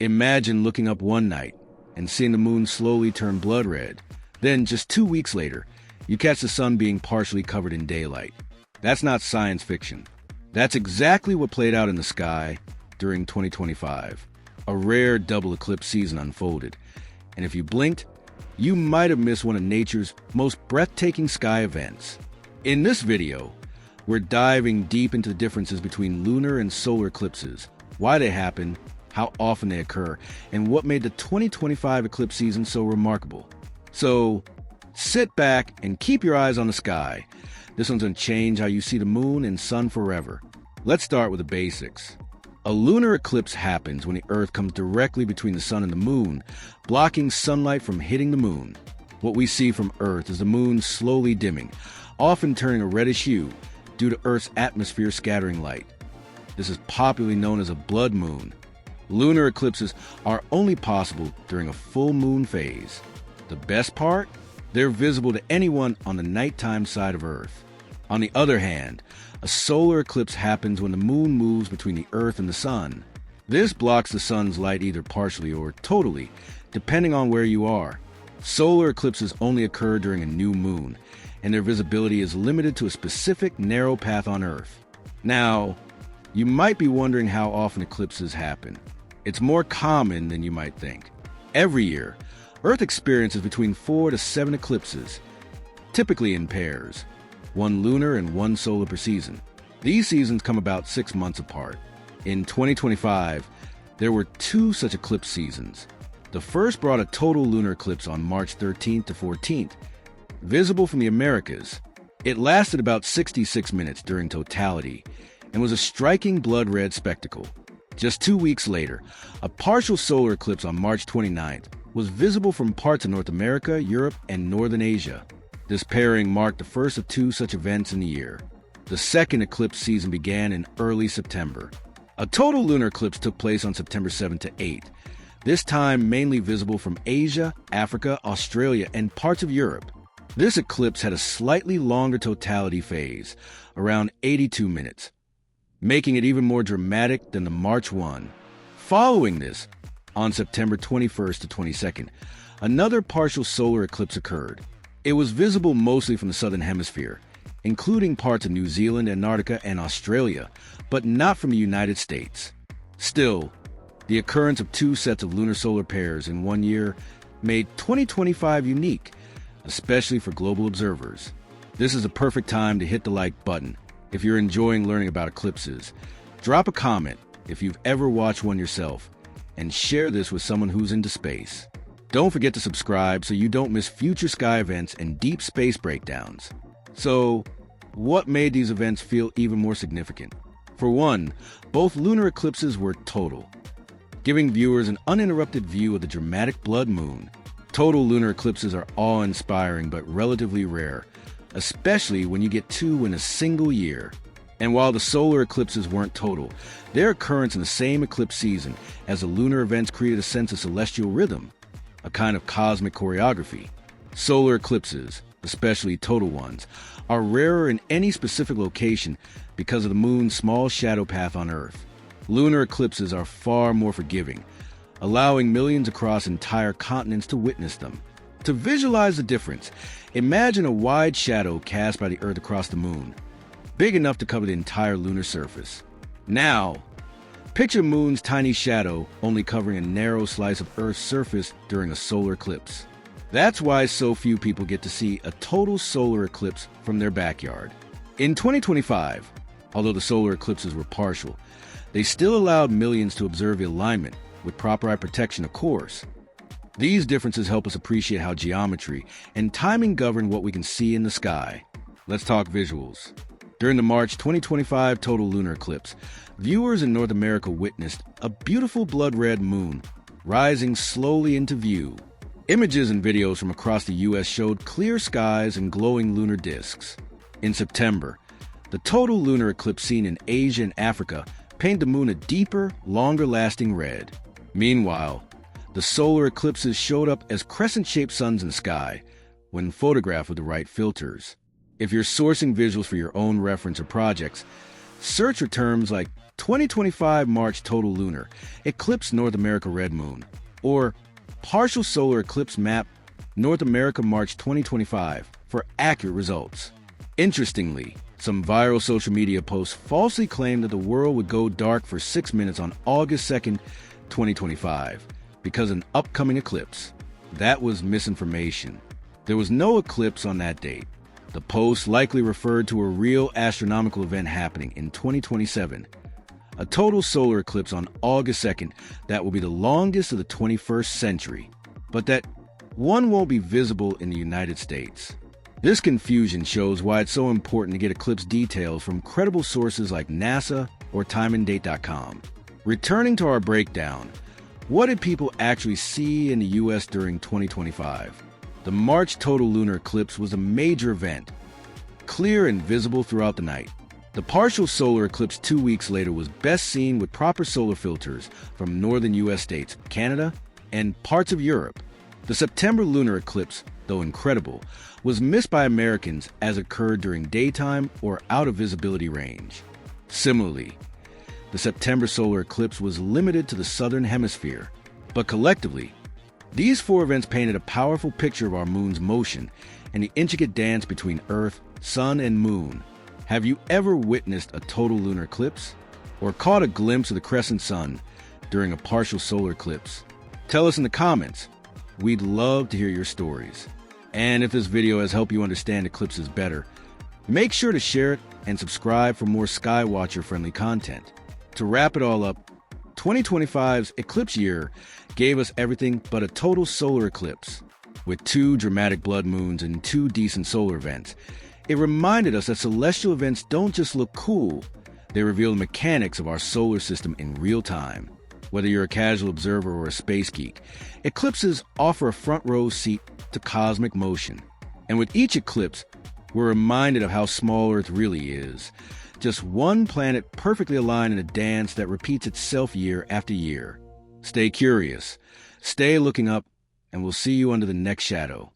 Imagine looking up one night and seeing the moon slowly turn blood red. Then, just 2 weeks later, you catch the sun being partially covered in daylight. That's not science fiction. That's exactly what played out in the sky during 2025. A rare double eclipse season unfolded. And if you blinked, you might have missed one of nature's most breathtaking sky events. In this video, we're diving deep into the differences between lunar and solar eclipses, why they happen, how often they occur, and what made the 2025 eclipse season so remarkable. So, sit back and keep your eyes on the sky. This one's going to change how you see the moon and sun forever. Let's start with the basics. A lunar eclipse happens when the Earth comes directly between the sun and the moon, blocking sunlight from hitting the moon. What we see from Earth is the moon slowly dimming, often turning a reddish hue due to Earth's atmosphere scattering light. This is popularly known as a blood moon. Lunar eclipses are only possible during a full moon phase. The best part? They're visible to anyone on the nighttime side of Earth. On the other hand, a solar eclipse happens when the moon moves between the Earth and the sun. This blocks the sun's light either partially or totally, depending on where you are. Solar eclipses only occur during a new moon, and their visibility is limited to a specific narrow path on Earth. Now, you might be wondering how often eclipses happen. It's more common than you might think. Every year, Earth experiences between 4 to 7 eclipses, typically in pairs, one lunar and one solar per season. These seasons come about 6 months apart. In 2025, there were 2 such eclipse seasons. The first brought a total lunar eclipse on March 13th to 14th, visible from the Americas. It lasted about 66 minutes during totality and was a striking blood-red spectacle. Just 2 weeks later, a partial solar eclipse on March 29th was visible from parts of North America, Europe, and Northern Asia. This pairing marked the first of 2 such events in the year. The second eclipse season began in early September. A total lunar eclipse took place on September 7th to 8th, this time mainly visible from Asia, Africa, Australia, and parts of Europe. This eclipse had a slightly longer totality phase, around 82 minutes, making it even more dramatic than the March one. Following this, on September 21st to 22nd, another partial solar eclipse occurred. It was visible mostly from the southern hemisphere, including parts of New Zealand, Antarctica, and Australia, but not from the United States. Still, the occurrence of 2 sets of lunar-solar pairs in 1 year made 2025 unique, especially for global observers. This is a perfect time to hit the like button if you're enjoying learning about eclipses. Drop a comment if you've ever watched one yourself, and share this with someone who's into space. Don't forget to subscribe so you don't miss future sky events and deep space breakdowns. So, what made these events feel even more significant? For one, both lunar eclipses were total, giving viewers an uninterrupted view of the dramatic blood moon. Total lunar eclipses are awe-inspiring but relatively rare, especially when you get 2 in a single year. And while the solar eclipses weren't total, their occurrence in the same eclipse season as the lunar events created a sense of celestial rhythm, a kind of cosmic choreography. Solar eclipses, especially total ones, are rarer in any specific location because of the moon's small shadow path on Earth. Lunar eclipses are far more forgiving, allowing millions across entire continents to witness them. To visualize the difference, imagine a wide shadow cast by the Earth across the moon, big enough to cover the entire lunar surface. Now, picture moon's tiny shadow only covering a narrow slice of Earth's surface during a solar eclipse. That's why so few people get to see a total solar eclipse from their backyard. In 2025, although the solar eclipses were partial, they still allowed millions to observe the alignment, with proper eye protection, of course. These differences help us appreciate how geometry and timing govern what we can see in the sky. Let's talk visuals. During the March 2025 total lunar eclipse, viewers in North America witnessed a beautiful blood-red moon rising slowly into view. Images and videos from across the U.S. showed clear skies and glowing lunar disks. In September, the total lunar eclipse seen in Asia and Africa painted the moon a deeper, longer-lasting red. Meanwhile, the solar eclipses showed up as crescent-shaped suns in the sky when photographed with the right filters. If you're sourcing visuals for your own reference or projects, search for terms like 2025 March total lunar eclipse North America red moon, or partial solar eclipse map North America March 2025 for accurate results. Interestingly, some viral social media posts falsely claimed that the world would go dark for 6 minutes on August 2nd, 2025, because of an upcoming eclipse. That was misinformation. There was no eclipse on that date. The post likely referred to a real astronomical event happening in 2027, a total solar eclipse on August 2nd that will be the longest of the 21st century, but that one won't be visible in the United States. This confusion shows why it's so important to get eclipse details from credible sources like NASA or timeanddate.com. Returning to our breakdown, what did people actually see in the U.S. during 2025? The March total lunar eclipse was a major event, clear and visible throughout the night. The partial solar eclipse 2 weeks later was best seen with proper solar filters from northern U.S. states, Canada, and parts of Europe. The September lunar eclipse, though incredible, was missed by Americans as it occurred during daytime or out of visibility range. Similarly, the September solar eclipse was limited to the southern hemisphere, but collectively, these four events painted a powerful picture of our moon's motion and the intricate dance between Earth, Sun, and Moon. Have you ever witnessed a total lunar eclipse? Or caught a glimpse of the crescent sun during a partial solar eclipse? Tell us in the comments. We'd love to hear your stories. And if this video has helped you understand eclipses better, make sure to share it and subscribe for more Skywatcher-friendly content. To wrap it all up, 2025's eclipse year gave us everything but a total solar eclipse. With 2 dramatic blood moons and 2 decent solar events, it reminded us that celestial events don't just look cool, they reveal the mechanics of our solar system in real time. Whether you're a casual observer or a space geek, eclipses offer a front row seat to cosmic motion. And with each eclipse, we're reminded of how small Earth really is. Just one planet perfectly aligned in a dance that repeats itself year after year. Stay curious, stay looking up, and we'll see you under the next shadow.